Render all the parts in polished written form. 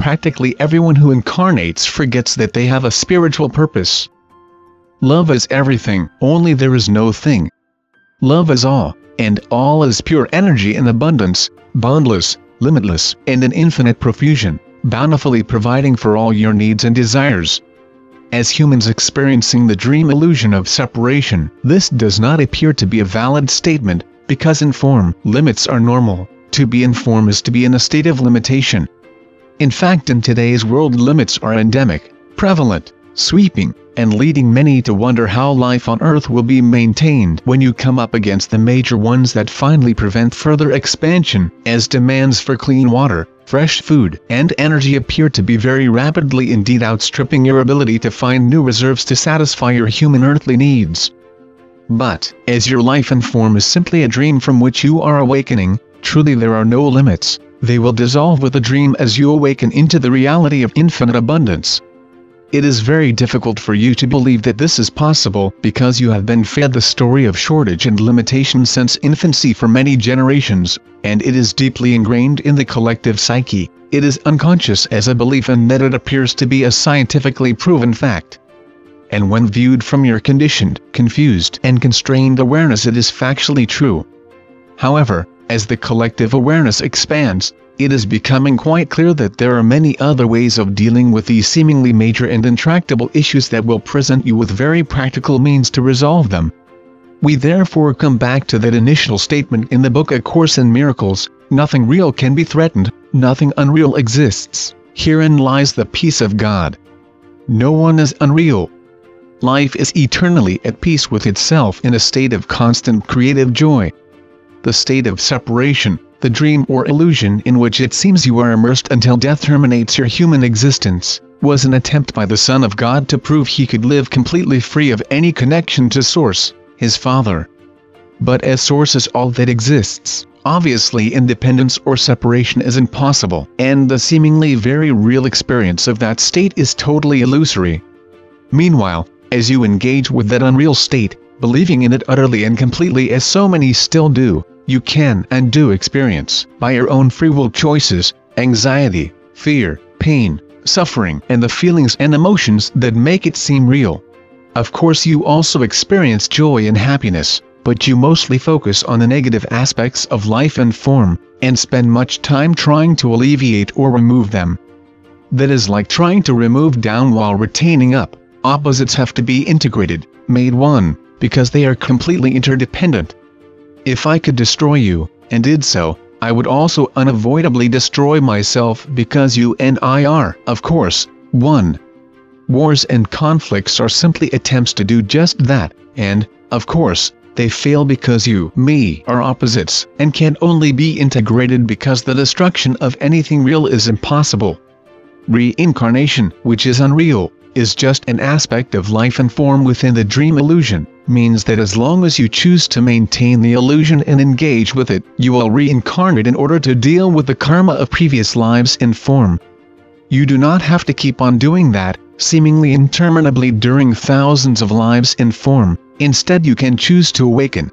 Practically everyone who incarnates forgets that they have a spiritual purpose. Love is everything, only there is no thing. Love is all, and all is pure energy in abundance, boundless, limitless, and in infinite profusion, bountifully providing for all your needs and desires. As humans experiencing the dream illusion of separation, this does not appear to be a valid statement, because in form, limits are normal. To be in form is to be in a state of limitation. In fact, in today's world, limits are endemic, prevalent, sweeping, and leading many to wonder how life on Earth will be maintained when you come up against the major ones that finally prevent further expansion, as demands for clean water, fresh food, and energy appear to be very rapidly indeed outstripping your ability to find new reserves to satisfy your human earthly needs. But, as your life and form is simply a dream from which you are awakening, truly there are no limits. They will dissolve with the dream as you awaken into the reality of infinite abundance. It is very difficult for you to believe that this is possible because you have been fed the story of shortage and limitation since infancy for many generations, and it is deeply ingrained in the collective psyche. It is unconscious as a belief, and that it appears to be a scientifically proven fact. And when viewed from your conditioned, confused, and constrained awareness, it is factually true. However, as the collective awareness expands, it is becoming quite clear that there are many other ways of dealing with these seemingly major and intractable issues that will present you with very practical means to resolve them. We therefore come back to that initial statement in the book A Course in Miracles: nothing real can be threatened, nothing unreal exists. Herein lies the peace of God. No one is unreal. Life is eternally at peace with itself in a state of constant creative joy. The state of separation, the dream or illusion in which it seems you are immersed until death terminates your human existence, was an attempt by the Son of God to prove he could live completely free of any connection to Source, his Father. But as Source is all that exists, obviously independence or separation is impossible, and the seemingly very real experience of that state is totally illusory. Meanwhile, as you engage with that unreal state, believing in it utterly and completely as so many still do, you can and do experience, by your own free will choices, anxiety, fear, pain, suffering, and the feelings and emotions that make it seem real. Of course, you also experience joy and happiness, but you mostly focus on the negative aspects of life and form, and spend much time trying to alleviate or remove them. That is like trying to remove down while retaining up. Opposites have to be integrated, made one, because they are completely interdependent. If I could destroy you, and did so, I would also unavoidably destroy myself, because you and I are, of course, one. Wars and conflicts are simply attempts to do just that, and, of course, they fail because you, me, are opposites, and can only be integrated because the destruction of anything real is impossible. Reincarnation, which is unreal, is just an aspect of life and form within the dream illusion, means that as long as you choose to maintain the illusion and engage with it, you will reincarnate in order to deal with the karma of previous lives in form. You do not have to keep on doing that, seemingly interminably during thousands of lives in form. Instead, you can choose to awaken.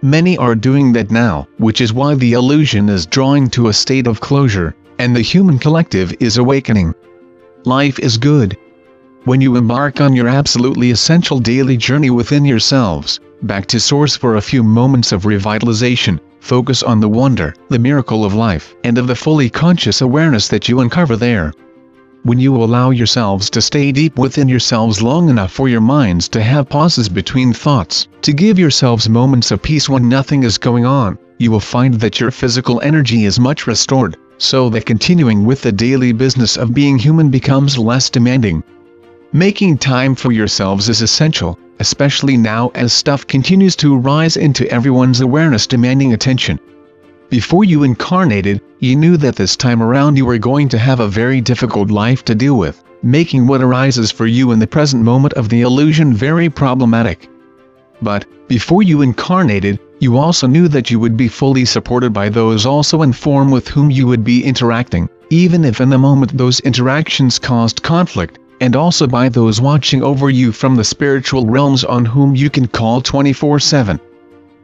Many are doing that now, which is why the illusion is drawing to a state of closure, and the human collective is awakening. Life is good. When you embark on your absolutely essential daily journey within yourselves, back to Source for a few moments of revitalization, focus on the wonder, the miracle of life, and of the fully conscious awareness that you uncover there. When you allow yourselves to stay deep within yourselves long enough for your minds to have pauses between thoughts, to give yourselves moments of peace when nothing is going on, you will find that your physical energy is much restored, so that continuing with the daily business of being human becomes less demanding. Making time for yourselves is essential, especially now as stuff continues to rise into everyone's awareness demanding attention. Before you incarnated, you knew that this time around you were going to have a very difficult life to deal with, making what arises for you in the present moment of the illusion very problematic. But, before you incarnated, you also knew that you would be fully supported by those also in form with whom you would be interacting, even if in the moment those interactions caused conflict, and also by those watching over you from the spiritual realms on whom you can call 24/7.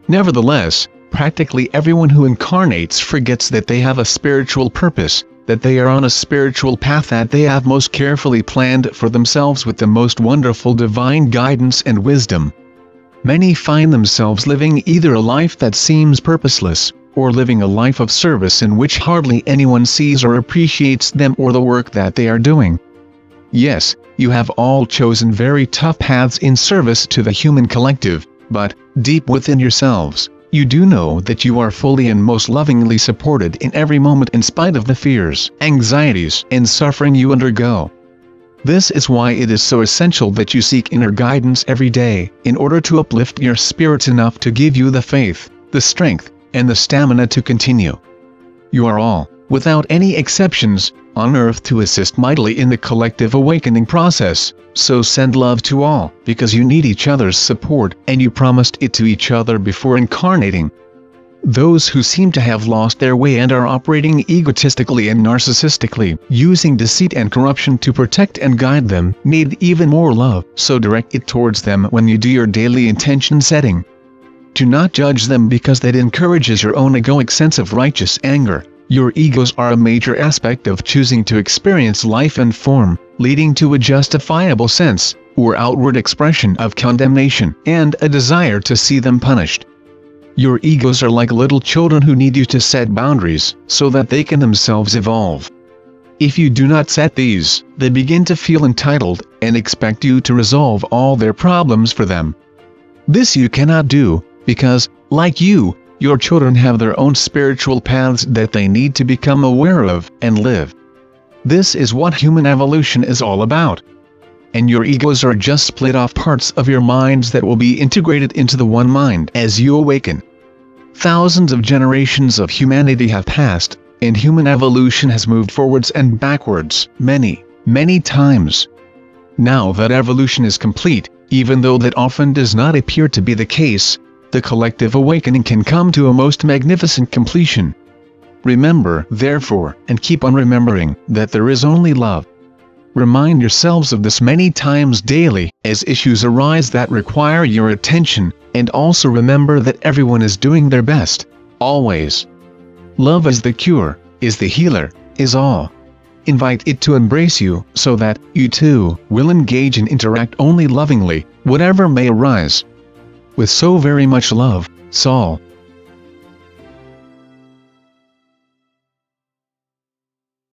Nevertheless, practically everyone who incarnates forgets that they have a spiritual purpose, that they are on a spiritual path that they have most carefully planned for themselves with the most wonderful divine guidance and wisdom. Many find themselves living either a life that seems purposeless, or living a life of service in which hardly anyone sees or appreciates them or the work that they are doing. Yes, you have all chosen very tough paths in service to the human collective, but, deep within yourselves, you do know that you are fully and most lovingly supported in every moment in spite of the fears, anxieties, and suffering you undergo. This is why it is so essential that you seek inner guidance every day, in order to uplift your spirits enough to give you the faith, the strength, and the stamina to continue. You are all, without any exceptions, on earth to assist mightily in the collective awakening process, so send love to all, because you need each other's support, and you promised it to each other before incarnating. Those who seem to have lost their way and are operating egotistically and narcissistically, using deceit and corruption to protect and guide them, need even more love, so direct it towards them when you do your daily intention setting. Do not judge them because that encourages your own egoic sense of righteous anger. Your egos are a major aspect of choosing to experience life and form, leading to a justifiable sense, or outward expression of condemnation, and a desire to see them punished. Your egos are like little children who need you to set boundaries, so that they can themselves evolve. If you do not set these, they begin to feel entitled, and expect you to resolve all their problems for them. This you cannot do, because, like you, your children have their own spiritual paths that they need to become aware of, and live. This is what human evolution is all about. And your egos are just split off parts of your minds that will be integrated into the one mind as you awaken. Thousands of generations of humanity have passed, and human evolution has moved forwards and backwards many, many times. Now that evolution is complete, even though that often does not appear to be the case, the collective awakening can come to a most magnificent completion. Remember, therefore, and keep on remembering, that there is only love. Remind yourselves of this many times daily, as issues arise that require your attention, and also remember that everyone is doing their best, always. Love is the cure, is the healer, is all. Invite it to embrace you, so that you too will engage and interact only lovingly, whatever may arise. With so very much love, Saul.